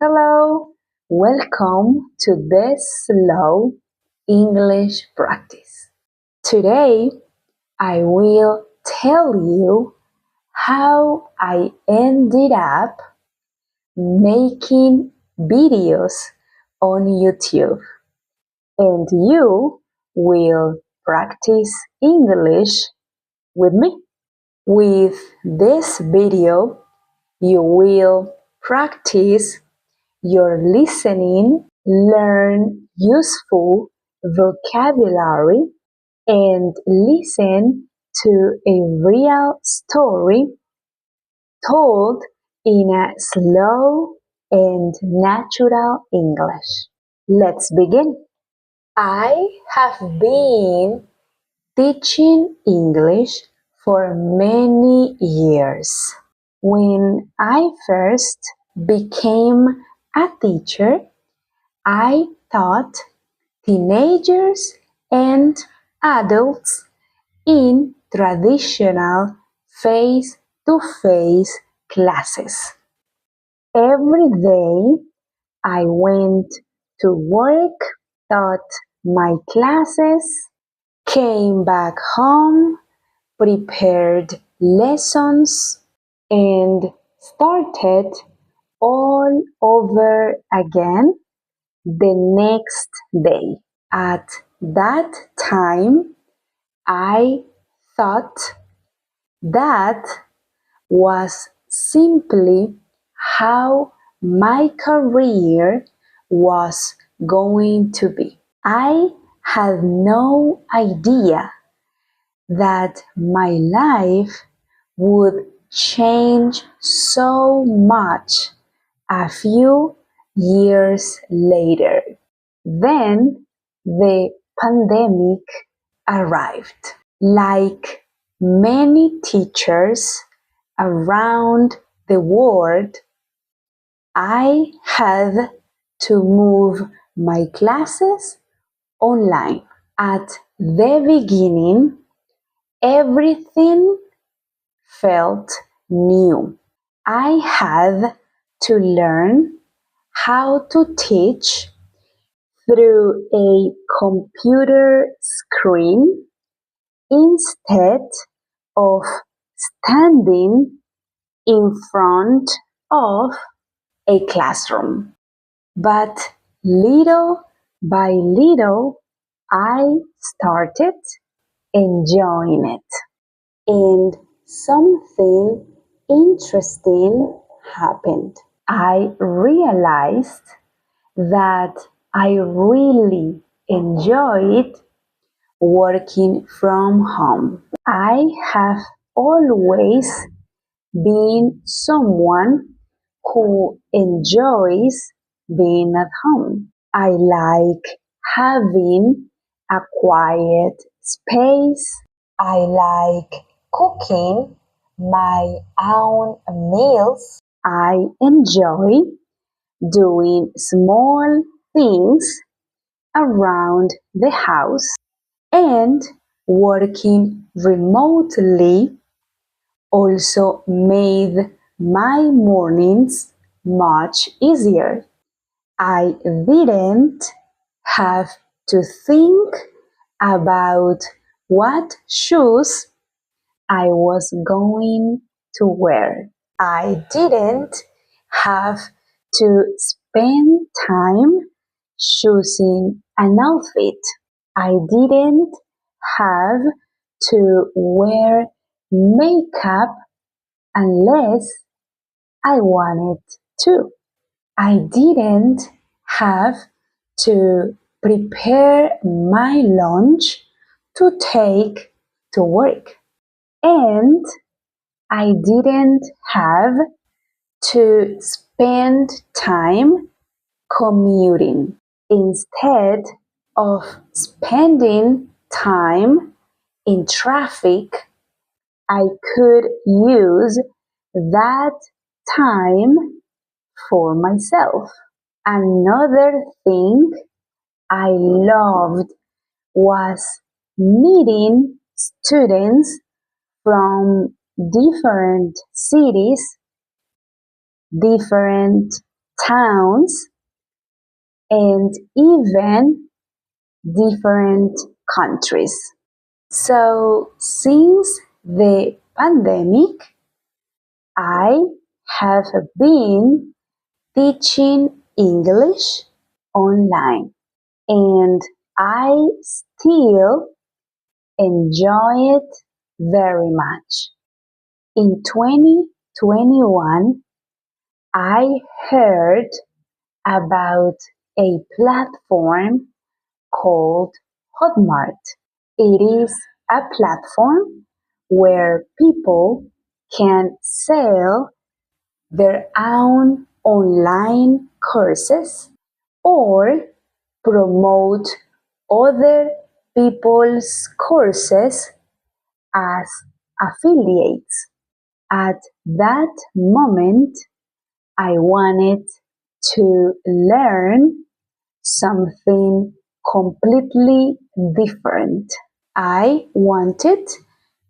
Hello, welcome to this slow English practice. Today, I will tell you how I ended up making videos on YouTube, and you will practice English with me. With this video, you will practice your listening, learn useful vocabulary, and listen to a real story told in a slow and natural English. Let's begin. I have been teaching English for many years. When I first became a teacher, I taught teenagers and adults in traditional face-to-face classes. Every day I went to work, taught my classes, came back home, prepared lessons, and started all over again the next day. At that time, I thought that was simply how my career was going to be. I had no idea that my life would change so much a few years later. Then the pandemic arrived. Like many teachers around the world, I had to move my classes online. At the beginning, everything felt new. I had to learn how to teach through a computer screen instead of standing in front of a classroom. But little by little, I started enjoying it. And something interesting happened. I realized that I really enjoyed working from home. I have always been someone who enjoys being at home. I like having a quiet space. I like cooking my own meals. I enjoy doing small things around the house, and working remotely also made my mornings much easier. I didn't have to think about what shoes I was going to wear. I didn't have to spend time choosing an outfit. I didn't have to wear makeup unless I wanted to. I didn't have to prepare my lunch to take to work. And I didn't have to spend time commuting. Instead of spending time in traffic, I could use that time for myself. Another thing I loved was meeting students from different cities, different towns, and even different countries. So, since the pandemic, I have been teaching English online, and I still enjoy it very much. In 2021, I heard about a platform called Hotmart. It is a platform where people can sell their own online courses or promote other people's courses as affiliates. At that moment, I wanted to learn something completely different. I wanted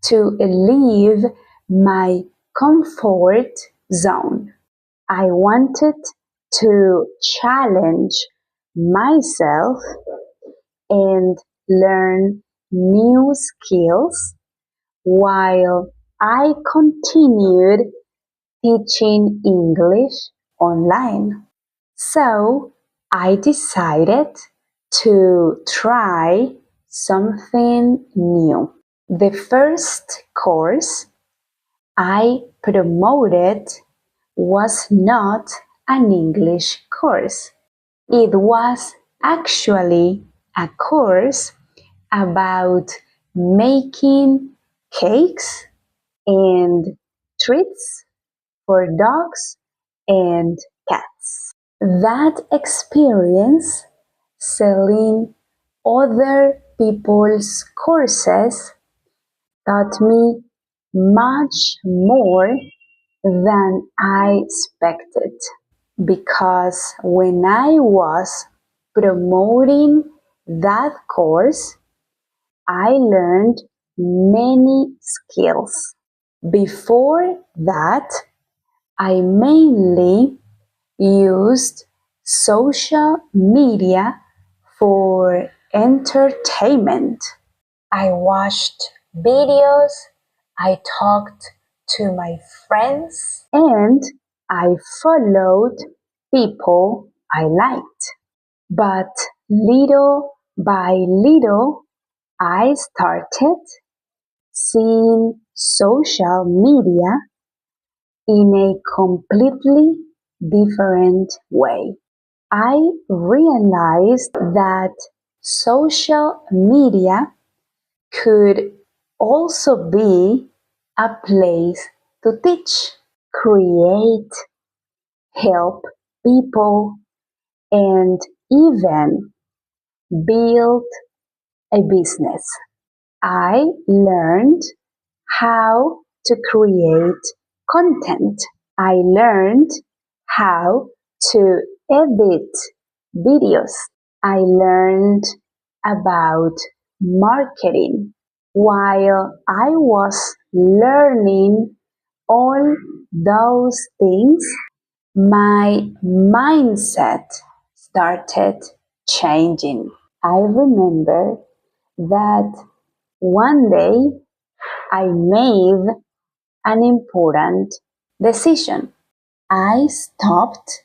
to leave my comfort zone. I wanted to challenge myself and learn new skills while I continued teaching English online. So I decided to try something new. The first course I promoted was not an English course. It was actually a course about making cakes and treats for dogs and cats. That experience selling other people's courses taught me much more than I expected because when I was promoting that course, I learned many skills. Before that, I mainly used social media for entertainment. I watched videos, I talked to my friends, and I followed people I liked. But little by little, I started seeing social media in a completely different way. I realized that social media could also be a place to teach, create, help people, and even build a business. I learned how to create content. I learned how to edit videos. I learned about marketing. While I was learning all those things, my mindset started changing. I remember that one day I made an important decision. I stopped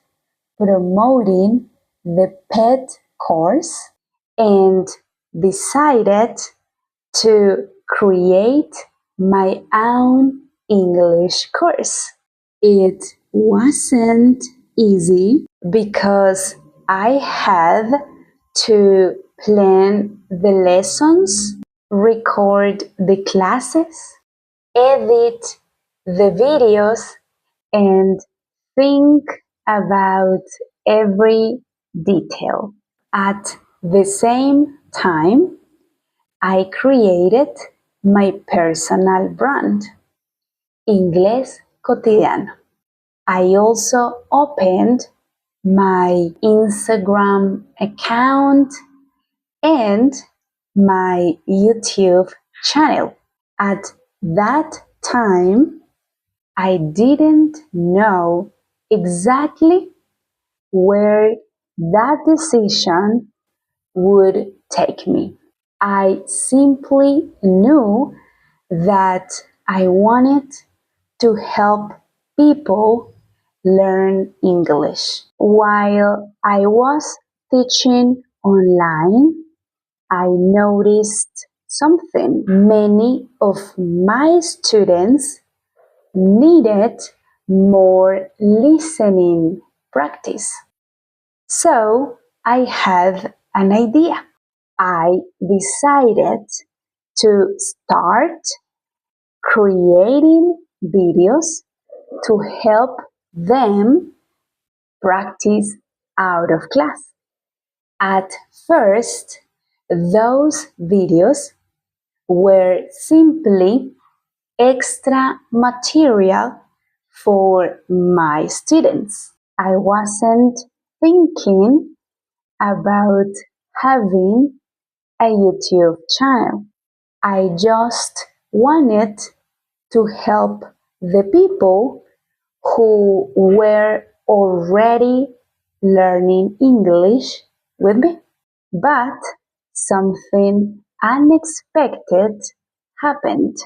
promoting the pet course and decided to create my own English course. It wasn't easy because I had to plan the lessons, record the classes, edit the videos, and think about every detail. At the same time, I created my personal brand, Inglés Cotidiano. I also opened my Instagram account and my YouTube channel. At that time, I didn't know exactly where that decision would take me. I simply knew that I wanted to help people learn English. While I was teaching online, I noticed something. Many of my students needed more listening practice. So I had an idea. I decided to start creating videos to help them practice out of class. At first, those videos were simply extra material for my students. I wasn't thinking about having a YouTube channel. I just wanted to help the people who were already learning English with me. But something unexpected happened.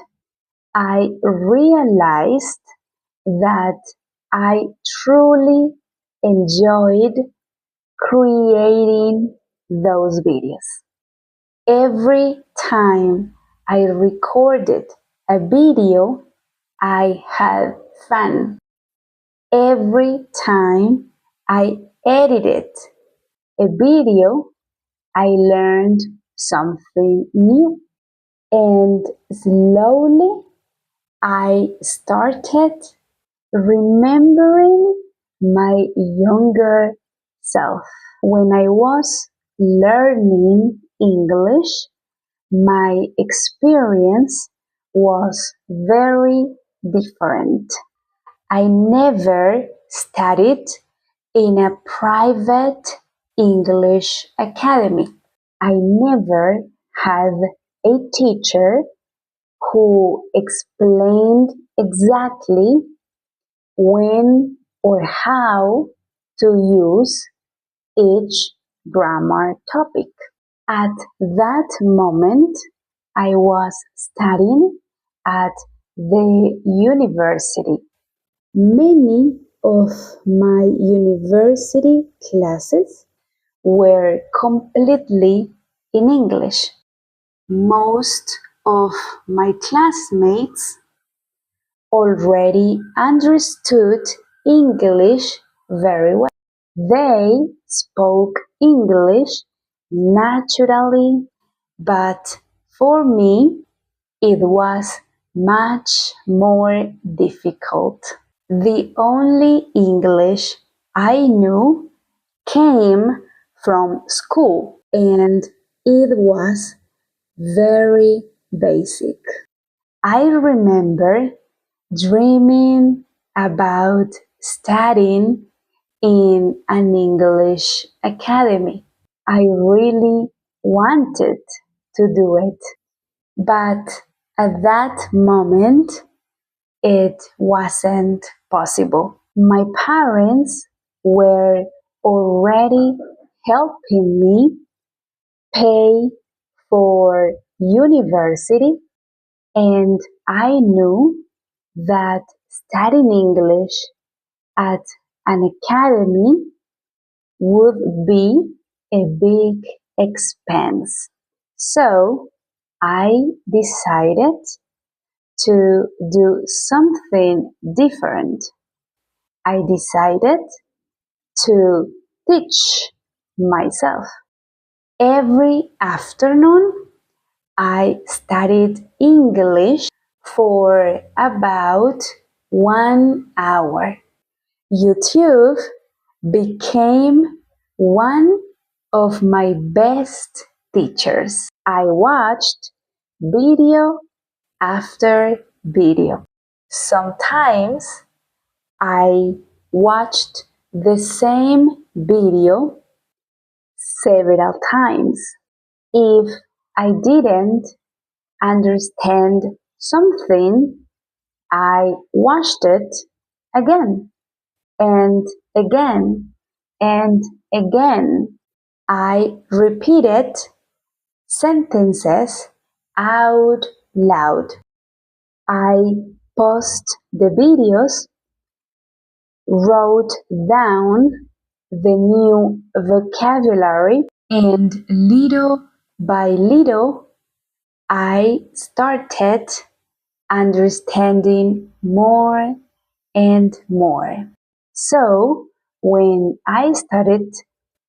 I realized that I truly enjoyed creating those videos. Every time I recorded a video, I had fun. Every time I edited a video, I learned something new. And slowly I started remembering my younger self. When I was learning English, my experience was very different. I never studied in a private English academy. I never had a teacher who explained exactly when or how to use each grammar topic. At that moment, I was studying at the university. Many of my university classes were completely in English. Most of my classmates already understood English very well. They spoke English naturally, but for me it was much more difficult. The only English I knew came from school, and it was very basic. I remember dreaming about studying in an English academy. I really wanted to do it, but at that moment it wasn't possible. My parents were already helping me pay for university, and I knew that studying English at an academy would be a big expense. So I decided to do something different. I decided to teach myself. Every afternoon, I studied English for about 1 hour. YouTube became one of my best teachers. I watched video after video. Sometimes I watched the same video several times. If I didn't understand something, I watched it again and again and again. I repeated sentences out loud. I paused the videos, wrote down the new vocabulary, and little by little I started understanding more and more. So, when I started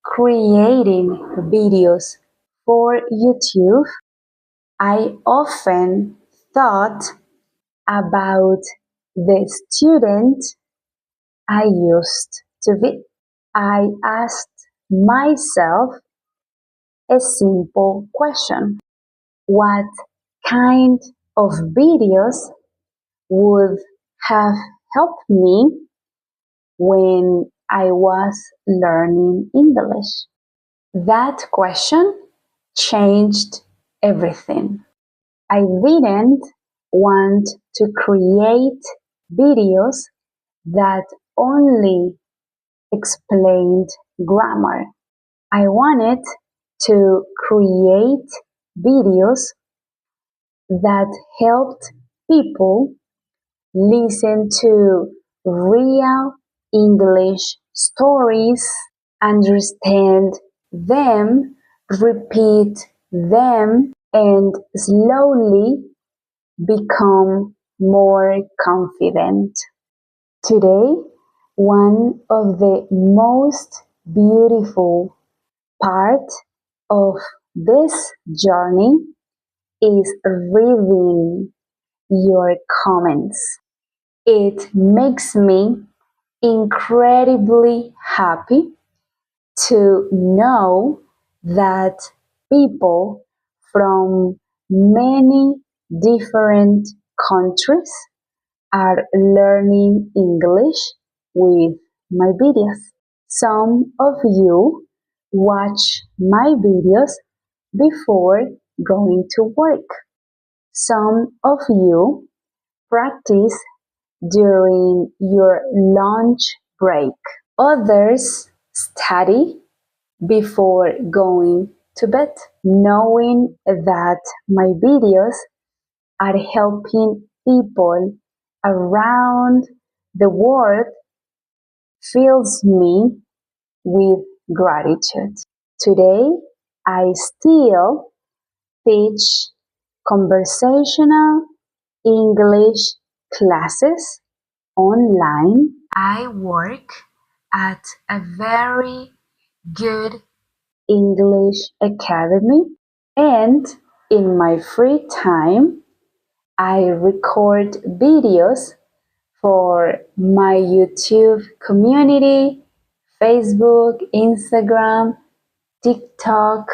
creating videos for YouTube, I often thought about the student I used to be. I asked myself a simple question: what kind of videos would have helped me when I was learning English? That question changed everything. I didn't want to create videos that only explained grammar. I wanted to create videos that helped people listen to real English stories, understand them, repeat them, and slowly become more confident. Today, one of the most beautiful parts of this journey is reading your comments. It makes me incredibly happy to know that people from many different countries are learning English with my videos. Some of you watch my videos before going to work. Some of you practice during your lunch break. Others study before going to bed. Knowing that my videos are helping people around the world fills me with gratitude. Today, I still teach conversational English classes online. I work at a very good English academy, and in my free time, I record videos for my YouTube community, Facebook, Instagram, TikTok.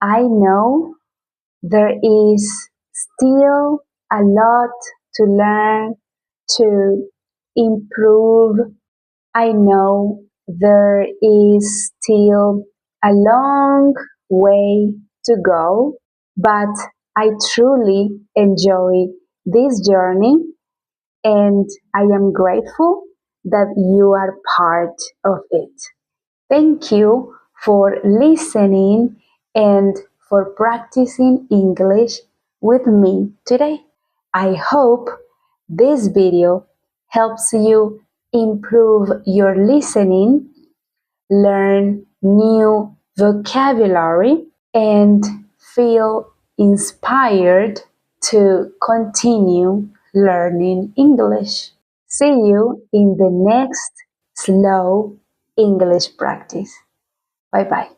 I know there is still a lot to learn, to improve. I know there is still a long way to go, but I truly enjoy this journey and I am grateful that you are part of it. Thank you for listening and for practicing English with me today. I hope this video helps you improve your listening, learn new vocabulary, and feel inspired to continue learning English. See you in the next slow English practice. Bye bye.